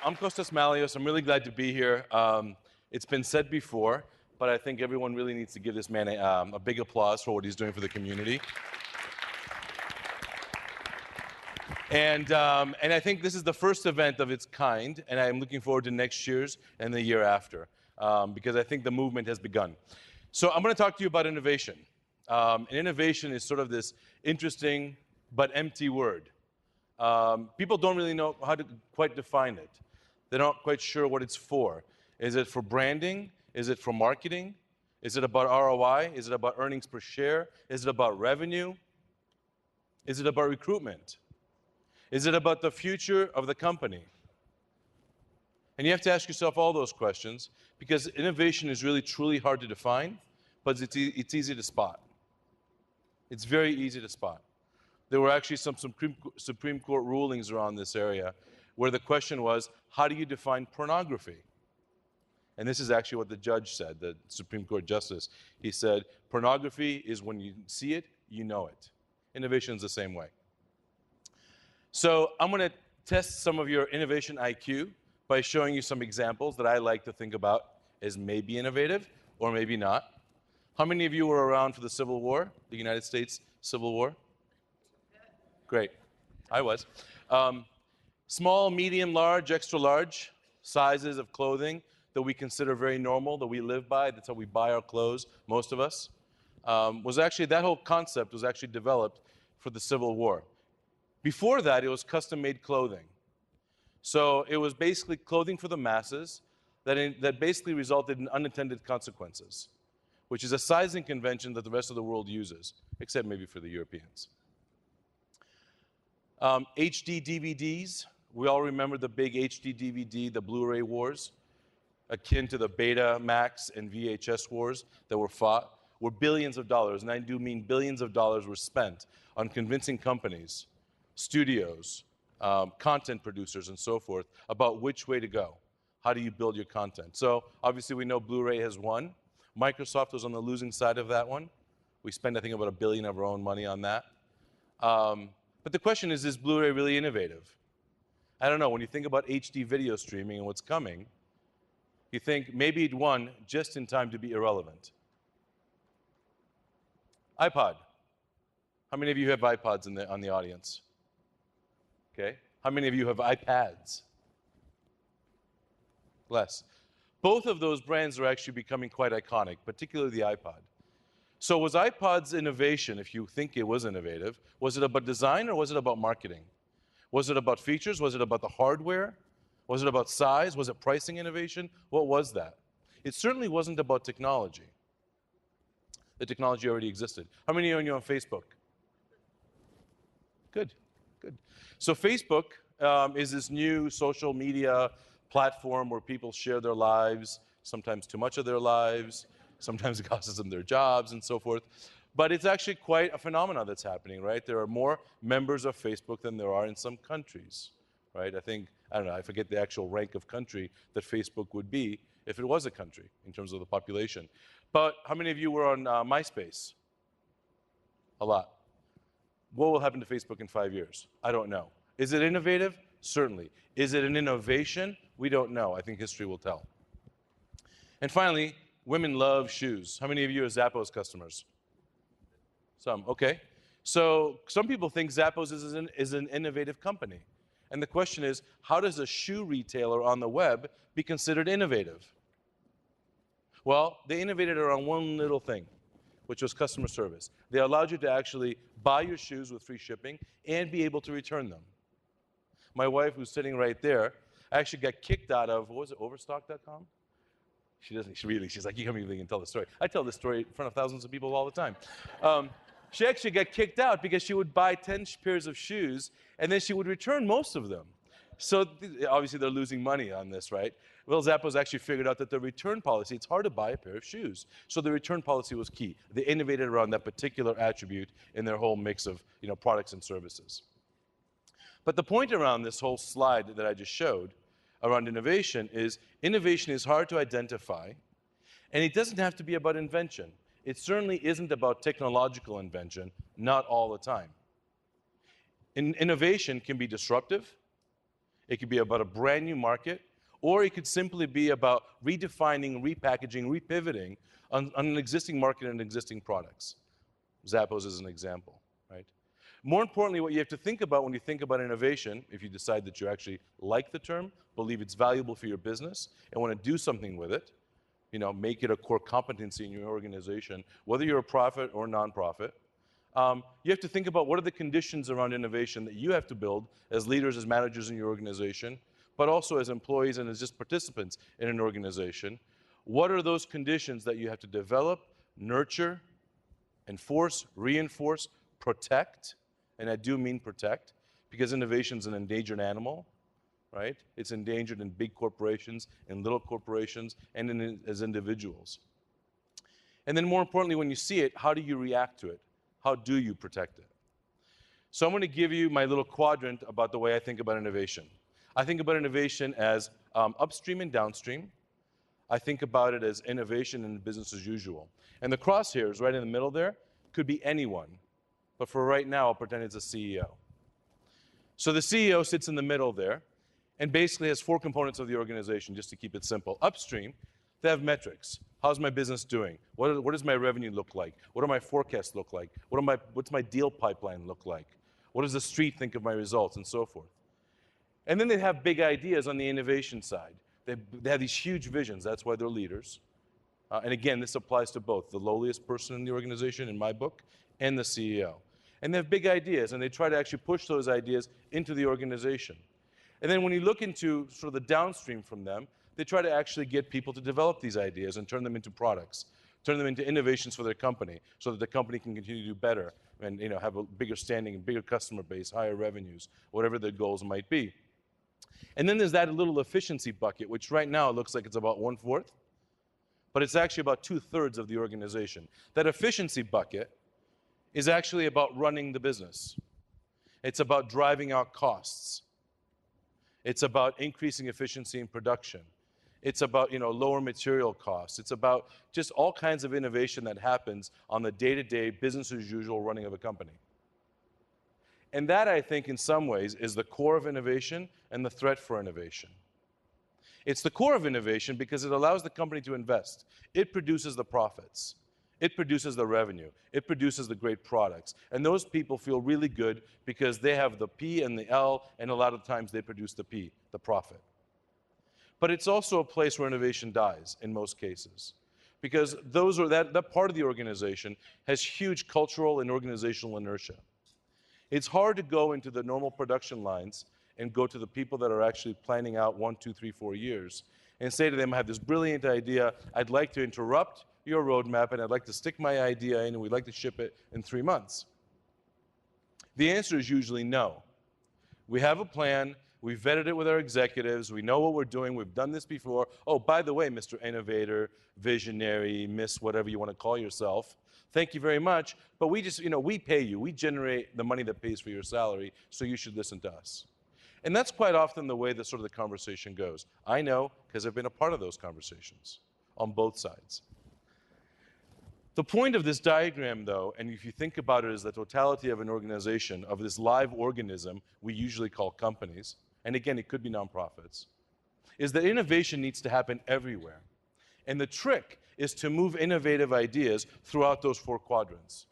I'm Kostas Mallios. I'm really glad to be here. It's been said before, but I think everyone really needs to give this man a big applause for what he's doing for the community. And I think this is the first event of its kind, and I'm looking forward to next year's and the year after, because I think the movement has begun. So I'm going to talk to you about innovation. And innovation is sort of this interesting but empty word. People don't really know how to quite define it. They're not quite sure what it's for. Is it for branding? Is it for marketing? Is it about ROI? Is it about earnings per share? Is it about revenue? Is it about recruitment? Is it about the future of the company? And you have to ask yourself all those questions, because innovation is really truly hard to define, but it's easy to spot. It's very easy to spot. There were actually some Supreme Court rulings around this area where the question was, how do you define pornography? And this is actually what the judge said, the Supreme Court justice. He said, pornography is when you see it, you know it. Innovation is the same way. So I'm going to test some of your innovation IQ by showing you some examples that I like to think about as maybe innovative or maybe not. How many of you were around for the Civil War, the United States Civil War? Great. I was. Small, medium, large, extra large sizes of clothing that we consider very normal, that we live by. That's how we buy our clothes, most of us. That whole concept was actually developed for the Civil War. Before that, it was custom-made clothing. So it was basically clothing for the masses that basically resulted in unintended consequences, which is a sizing convention that the rest of the world uses, except maybe for the Europeans. HD DVDs. We all remember the big HD DVD, the Blu-ray wars, akin to the Betamax and VHS wars that were fought, were billions of dollars, and I do mean billions of dollars were spent on convincing companies, studios, content producers, and so forth about which way to go. How do you build your content? So obviously we know Blu-ray has won. Microsoft was on the losing side of that one. We spend, I think, about $1 billion of our own money on that. But the question is Blu-ray really innovative? I don't know. When you think about HD video streaming and what's coming, you think maybe it won just in time to be irrelevant. iPod. How many of you have iPods on the audience? Okay. How many of you have iPads? Less. Both of those brands are actually becoming quite iconic, particularly the iPod. So was iPod's innovation, if you think it was innovative, was it about design or was it about marketing? Was it about features? Was it about the hardware? Was it about size? Was it pricing innovation? What was that? It certainly wasn't about technology. The technology already existed. How many of you are on Facebook? Good, good. So Facebook is this new social media platform where people share their lives, sometimes too much of their lives, sometimes it costs them their jobs and so forth. But it's actually quite a phenomenon that's happening, right? There are more members of Facebook than there are in some countries, right? I don't know, I forget the actual rank of country that Facebook would be if it was a country in terms of the population. But how many of you were on MySpace? A lot. What will happen to Facebook in 5 years? I don't know. Is it innovative? Certainly. Is it an innovation? We don't know. I think history will tell. And finally, women love shoes. How many of you are Zappos customers? Some, okay. So some people think Zappos is an innovative company. And the question is, how does a shoe retailer on the web be considered innovative? Well, they innovated around one little thing, which was customer service. They allowed you to actually buy your shoes with free shipping and be able to return them. My wife, who's sitting right there, actually got kicked out of, what was it, Overstock.com? She's like, you can't even tell the story. I tell this story in front of thousands of people all the time. She actually got kicked out because she would buy 10 pairs of shoes, and then she would return most of them. So obviously they're losing money on this, right? Well, Zappos actually figured out that the return policy, it's hard to buy a pair of shoes. So the return policy was key. They innovated around that particular attribute in their whole mix of products and services. But the point around this whole slide that I just showed around innovation is hard to identify, and it doesn't have to be about invention. It certainly isn't about technological invention, not all the time. Innovation can be disruptive. It could be about a brand new market, or it could simply be about redefining, repackaging, repivoting on an existing market and existing products. Zappos is an example, right? More importantly, what you have to think about when you think about innovation, if you decide that you actually like the term, believe it's valuable for your business, and want to do something with it, make it a core competency in your organization, whether you're a profit or nonprofit, you have to think about what are the conditions around innovation that you have to build as leaders, as managers in your organization, but also as employees and as just participants in an organization. What are those conditions that you have to develop, nurture, enforce, reinforce, protect, and I do mean protect, because innovation is an endangered animal, right? It's endangered in big corporations, in little corporations, and as individuals. And then more importantly, when you see it, how do you react to it? How do you protect it? So I'm going to give you my little quadrant about the way I think about innovation. I think about innovation as upstream and downstream. I think about it as innovation and business as usual. And the crosshairs right in the middle there could be anyone. But for right now, I'll pretend it's a CEO. So the CEO sits in the middle there and basically has 4 components of the organization, just to keep it simple. Upstream, they have metrics. How's my business doing? What does my revenue look like? What do my forecasts look like? What's my deal pipeline look like? What does the street think of my results, and so forth? And then they have big ideas on the innovation side. They have these huge visions. That's why they're leaders. And again, this applies to both the lowliest person in the organization, in my book, and the CEO. And they have big ideas, and they try to actually push those ideas into the organization. And then when you look into sort of the downstream from them, they try to actually get people to develop these ideas and turn them into products, turn them into innovations for their company, so that the company can continue to do better and have a bigger standing, bigger customer base, higher revenues, whatever their goals might be. And then there's that little efficiency bucket, which right now looks like it's about 1/4, but it's actually about 2/3 of the organization. That efficiency bucket is actually about running the business. It's about driving out costs. It's about increasing efficiency in production. It's about lower material costs. It's about just all kinds of innovation that happens on the day-to-day business as usual running of a company. And that, I think, in some ways, is the core of innovation and the threat for innovation. It's the core of innovation because it allows the company to invest. It produces the profits. It produces the revenue. It produces the great products. And those people feel really good because they have the P and the L, and a lot of times they produce the P, the profit. But it's also a place where innovation dies in most cases, because that part of the organization has huge cultural and organizational inertia. It's hard to go into the normal production lines and go to the people that are actually planning out 1, 2, 3, 4 years and say to them, I have this brilliant idea, I'd like to interrupt your roadmap and I'd like to stick my idea in and we'd like to ship it in 3 months. The answer is usually no. We have a plan, we vetted it with our executives, we know what we're doing, we've done this before. Oh, by the way, Mr. Innovator, Visionary, Miss whatever you want to call yourself, thank you very much, but we just, we pay you. We generate the money that pays for your salary, so you should listen to us. And that's quite often the way that sort of the conversation goes. I know, because I've been a part of those conversations on both sides. The point of this diagram, though, and if you think about it as the totality of an organization, of this live organism we usually call companies, and again, it could be nonprofits, is that innovation needs to happen everywhere. And the trick is to move innovative ideas throughout those 4 quadrants.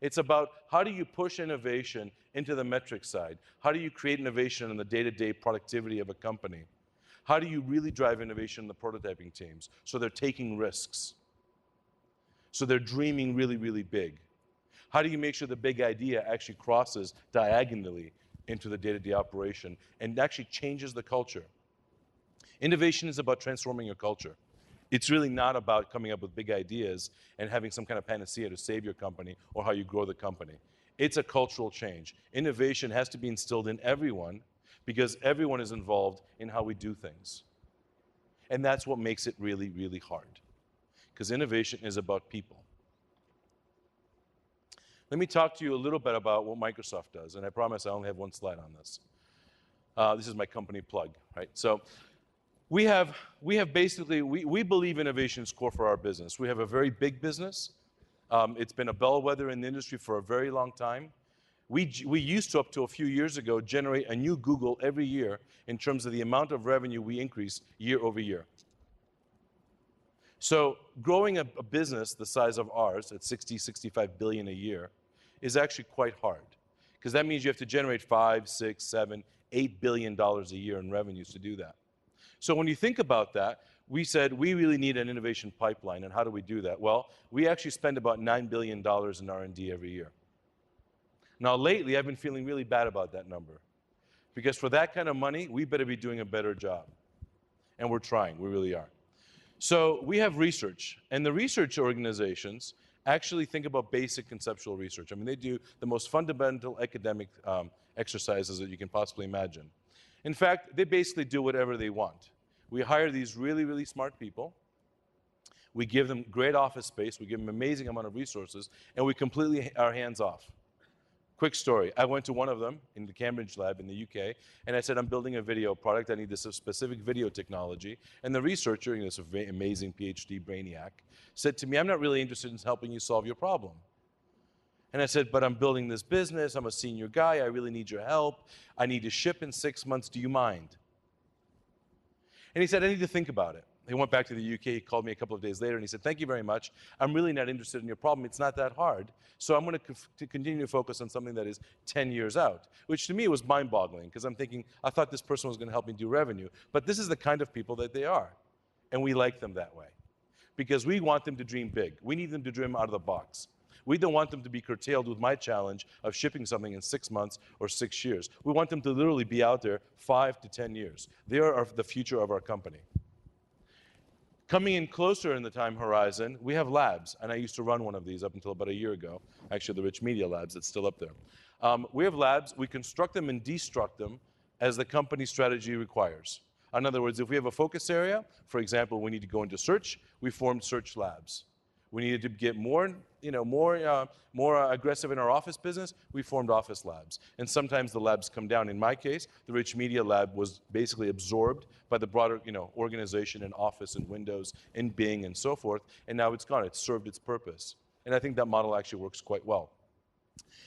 It's about how do you push innovation into the metric side? How do you create innovation in the day-to-day productivity of a company? How do you really drive innovation in the prototyping teams so they're taking risks? So they're dreaming really, really big. How do you make sure the big idea actually crosses diagonally into the day-to-day operation and actually changes the culture? Innovation is about transforming your culture. It's really not about coming up with big ideas and having some kind of panacea to save your company or how you grow the company. It's a cultural change. Innovation has to be instilled in everyone because everyone is involved in how we do things. And that's what makes it really, really hard, because innovation is about people. Let me talk to you a little bit about what Microsoft does, and I promise I only have 1 slide on this. This is my company plug, right? So we believe innovation is core for our business. We have a very big business. It's been a bellwether in the industry for a very long time. We used to, up to a few years ago, generate a new Google every year in terms of the amount of revenue we increase year over year. So growing a business the size of ours at 60, 65 billion a year is actually quite hard, because that means you have to generate 5, 6, 7, $8 billion a year in revenues to do that. So when you think about that, we said we really need an innovation pipeline, and how do we do that? Well, we actually spend about $9 billion in R&D every year. Now lately, I've been feeling really bad about that number, because for that kind of money, we better be doing a better job. And we're trying, we really are. So we have research, and the research organizations actually think about basic conceptual research. I mean, they do the most fundamental academic exercises that you can possibly imagine. In fact, they basically do whatever they want. We hire these really, really smart people. We give them great office space. We give them an amazing amount of resources, and we completely are hands off. Quick story. I went to one of them in the Cambridge lab in the UK, and I said, I'm building a video product. I need this specific video technology. And the researcher, this amazing PhD brainiac, said to me, I'm not really interested in helping you solve your problem. And I said, but I'm building this business. I'm a senior guy. I really need your help. I need to ship in 6 months. Do you mind? And he said, I need to think about it. He went back to the UK. He called me a couple of days later, and he said, thank you very much. I'm really not interested in your problem. It's not that hard. So I'm going to continue to focus on something that is 10 years out, which to me was mind-boggling, because I'm thinking, I thought this person was going to help me do revenue. But this is the kind of people that they are, and we like them that way, because we want them to dream big. We need them to dream out of the box. We don't want them to be curtailed with my challenge of shipping something in 6 months or 6 years. We want them to literally be out there 5 to 10 years. They are the future of our company. Coming in closer in the time horizon, we have labs, and I used to run one of these up until about a year ago, actually the Rich Media Labs, that's still up there. We have labs, we construct them and destruct them as the company strategy requires. In other words, if we have a focus area, for example, we need to go into search, we formed search labs. We needed to get more aggressive in our office business, we formed office labs. And sometimes the labs come down. In my case, the Rich Media Lab was basically absorbed by the broader organization and Office and Windows and Bing and so forth, and now it's gone. It's served its purpose. And I think that model actually works quite well.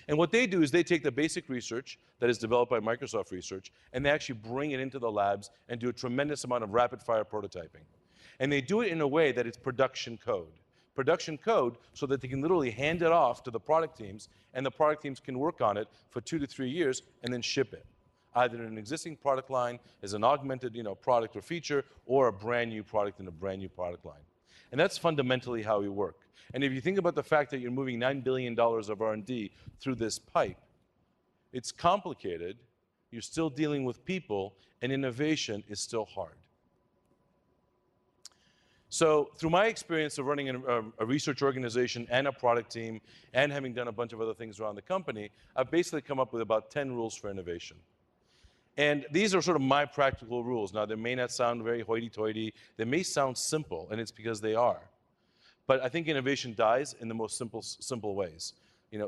And what they do is they take the basic research that is developed by Microsoft Research, and they actually bring it into the labs and do a tremendous amount of rapid-fire prototyping. And they do it in a way that it's production code. Production code so that they can literally hand it off to the product teams, and the product teams can work on it for 2 to 3 years and then ship it, either in an existing product line as an augmented product or feature, or a brand new product in a brand new product line. And that's fundamentally how we work. And if you think about the fact that you're moving $9 billion of R&D through this pipe, it's complicated, you're still dealing with people, and innovation is still hard. So through my experience of running a research organization and a product team and having done a bunch of other things around the company, I've basically come up with about 10 rules for innovation. And these are sort of my practical rules. Now, they may not sound very hoity-toity. They may sound simple, and it's because they are. But I think innovation dies in the most simple ways.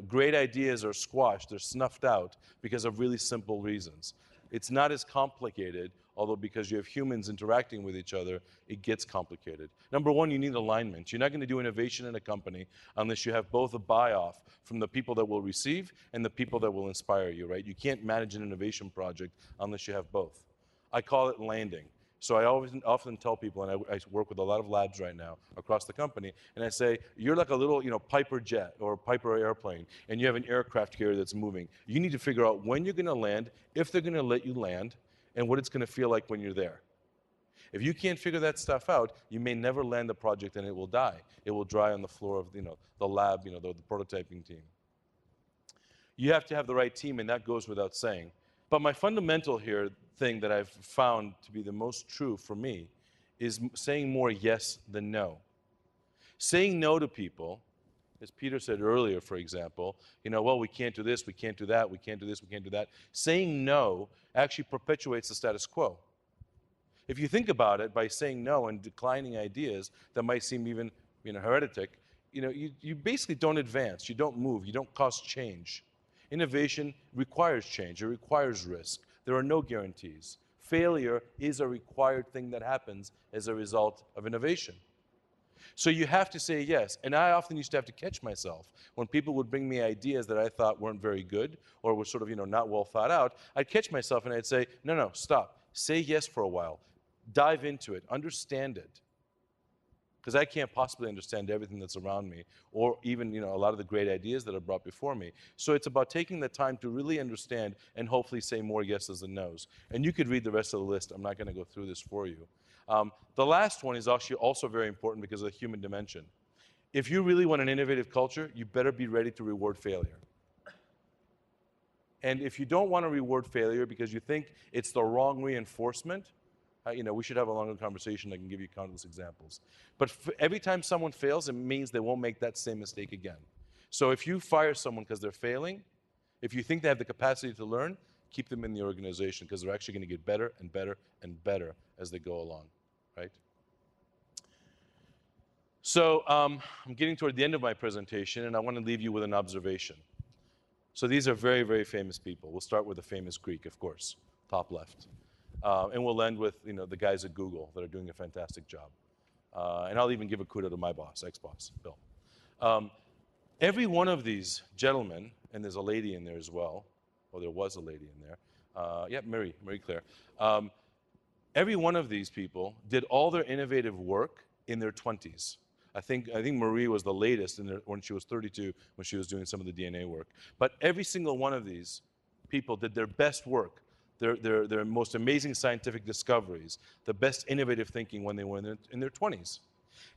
Great ideas are squashed, they're snuffed out because of really simple reasons. It's not as complicated, although because you have humans interacting with each other, it gets complicated. Number one, you need alignment. You're not going to do innovation in a company unless you have both a buy-off from the people that will receive and the people that will inspire you, right? You can't manage an innovation project unless you have both. I call it landing. So I often tell people, and I work with a lot of labs right now across the company, and I say, you're like a little Piper jet or Piper airplane, and you have an aircraft carrier that's moving. You need to figure out when you're going to land, if they're going to let you land, and what it's going to feel like when you're there. If you can't figure that stuff out, you may never land the project, and it will die. It will dry on the floor of the lab, the prototyping team. You have to have the right team, and that goes without saying. But my fundamental thing that I've found to be the most true for me is saying more yes than no. Saying no to people, as Peter said earlier, for example, well, we can't do this, we can't do that, we can't do this, we can't do that. Saying no actually perpetuates the status quo. If you think about it, by saying no and declining ideas that might seem even heretic, you basically don't advance, you don't move, you don't cause change. Innovation requires change, it requires risk. There are no guarantees. Failure is a required thing that happens as a result of innovation. So you have to say yes. And I often used to have to catch myself when people would bring me ideas that I thought weren't very good or were sort of, not well thought out. I'd catch myself and I'd say, no, stop. Say yes for a while. Dive into it. Understand it. Because I can't possibly understand everything that's around me or even, a lot of the great ideas that are brought before me. So it's about taking the time to really understand and hopefully say more yeses than nos. And you could read the rest of the list. I'm not going to go through this for you. The last one is actually also very important because of the human dimension. If you really want an innovative culture, you better be ready to reward failure. And if you don't want to reward failure because you think it's the wrong reinforcement, we should have a longer conversation. I can give you countless examples. But every time someone fails, it means they won't make that same mistake again. So if you fire someone because they're failing, if you think they have the capacity to learn, keep them in the organization because they're actually going to get better and better and better as they go along, right? So I'm getting toward the end of my presentation, and I want to leave you with an observation. So these are very, very famous people. We'll start with the famous Greek, of course, top left. And we'll end with the guys at Google that are doing a fantastic job. And I'll even give a kudo to my boss, ex-boss, Bill. Every one of these gentlemen, and there's a lady in there as well, or there was a lady in there. Marie Claire. Every one of these people did all their innovative work in their 20s. I think Marie was the latest when she was 32, when she was doing some of the DNA work. But every single one of these people did their best work, their most amazing scientific discoveries, the best innovative thinking when they were in their 20s.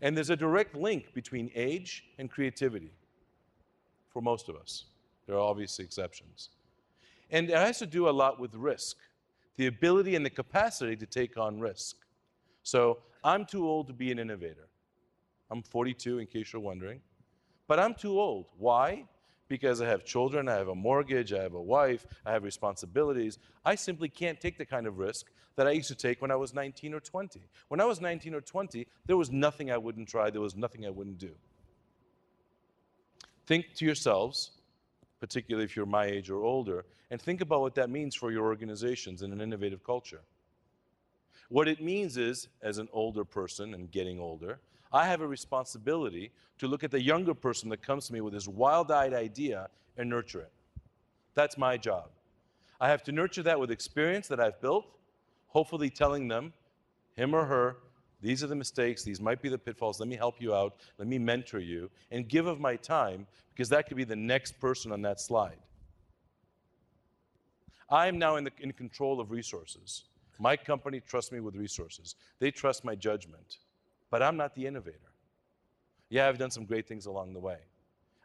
And there's a direct link between age and creativity for most of us. There are obviously exceptions. And it has to do a lot with risk, the ability and the capacity to take on risk. So I'm too old to be an innovator. I'm 42, in case you're wondering. But I'm too old. Why? Because I have children, I have a mortgage, I have a wife, I have responsibilities. I simply can't take the kind of risk that I used to take when I was 19 or 20. When I was 19 or 20, there was nothing I wouldn't try, there was nothing I wouldn't do. Think to yourselves, particularly if you're my age or older, and think about what that means for your organizations in an innovative culture. What it means is, as an older person and getting older, I have a responsibility to look at the younger person that comes to me with this wild-eyed idea and nurture it. That's my job. I have to nurture that with experience that I've built, hopefully telling them, him or her, these are the mistakes, these might be the pitfalls, let me help you out, let me mentor you, and give of my time, because that could be the next person on that slide. I am now in control of resources. My company trusts me with resources. They trust my judgment. But I'm not the innovator. Yeah, I've done some great things along the way.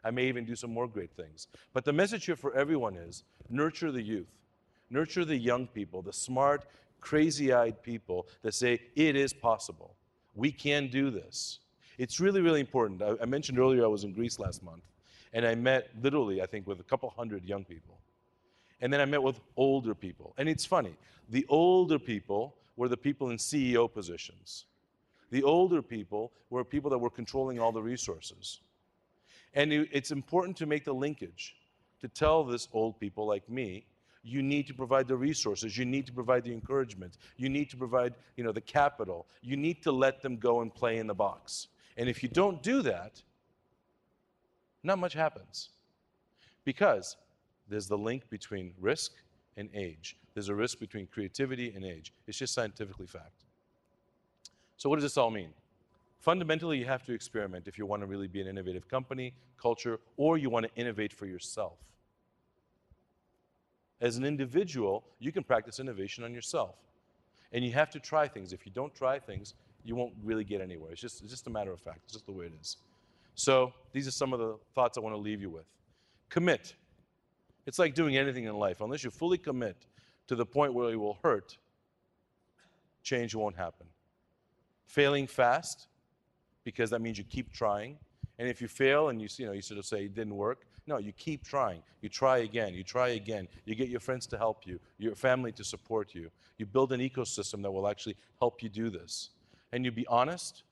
I may even do some more great things. But the message here for everyone is nurture the youth. Nurture the young people, the smart, crazy-eyed people that say, it is possible. We can do this. It's really, really important. I mentioned earlier I was in Greece last month, and I met literally, I think, with a couple hundred young people. And then I met with older people. And it's funny. The older people were the people in CEO positions. The older people were people that were controlling all the resources. And it's important to make the linkage, to tell this old people like me, you need to provide the resources, you need to provide the encouragement, you need to provide, the capital, you need to let them go and play in the box. And if you don't do that, not much happens. Because there's the link between risk and age. There's a risk between creativity and age. It's just scientifically fact. So what does this all mean? Fundamentally, you have to experiment if you want to really be an innovative company, culture, or you want to innovate for yourself. As an individual, you can practice innovation on yourself. And you have to try things. If you don't try things, you won't really get anywhere. It's just a matter of fact. It's just the way it is. So these are some of the thoughts I want to leave you with. Commit. It's like doing anything in life. Unless you fully commit to the point where it will hurt, change won't happen. Failing fast, because that means you keep trying. And if you fail and you sort of say it didn't work, no, you keep trying. You try again, you try again. You get your friends to help you, your family to support you. You build an ecosystem that will actually help you do this. And you be honest,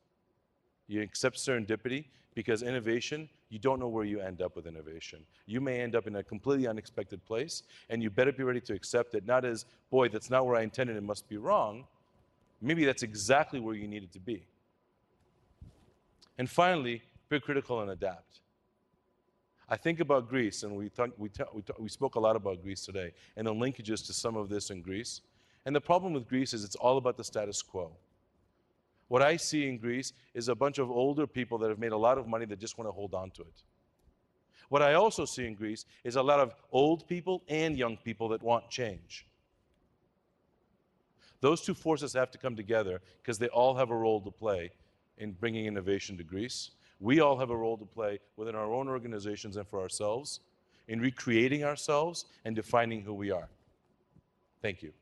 you accept serendipity, because innovation, you don't know where you end up with innovation. You may end up in a completely unexpected place, and you better be ready to accept it, not as, boy, that's not where I intended, it must be wrong. Maybe that's exactly where you needed to be. And finally, be critical and adapt. I think about Greece, and we spoke a lot about Greece today, and the linkages to some of this in Greece. And the problem with Greece is it's all about the status quo. What I see in Greece is a bunch of older people that have made a lot of money that just want to hold on to it. What I also see in Greece is a lot of old people and young people that want change. Those two forces have to come together because they all have a role to play in bringing innovation to Greece. We all have a role to play within our own organizations and for ourselves in recreating ourselves and defining who we are. Thank you.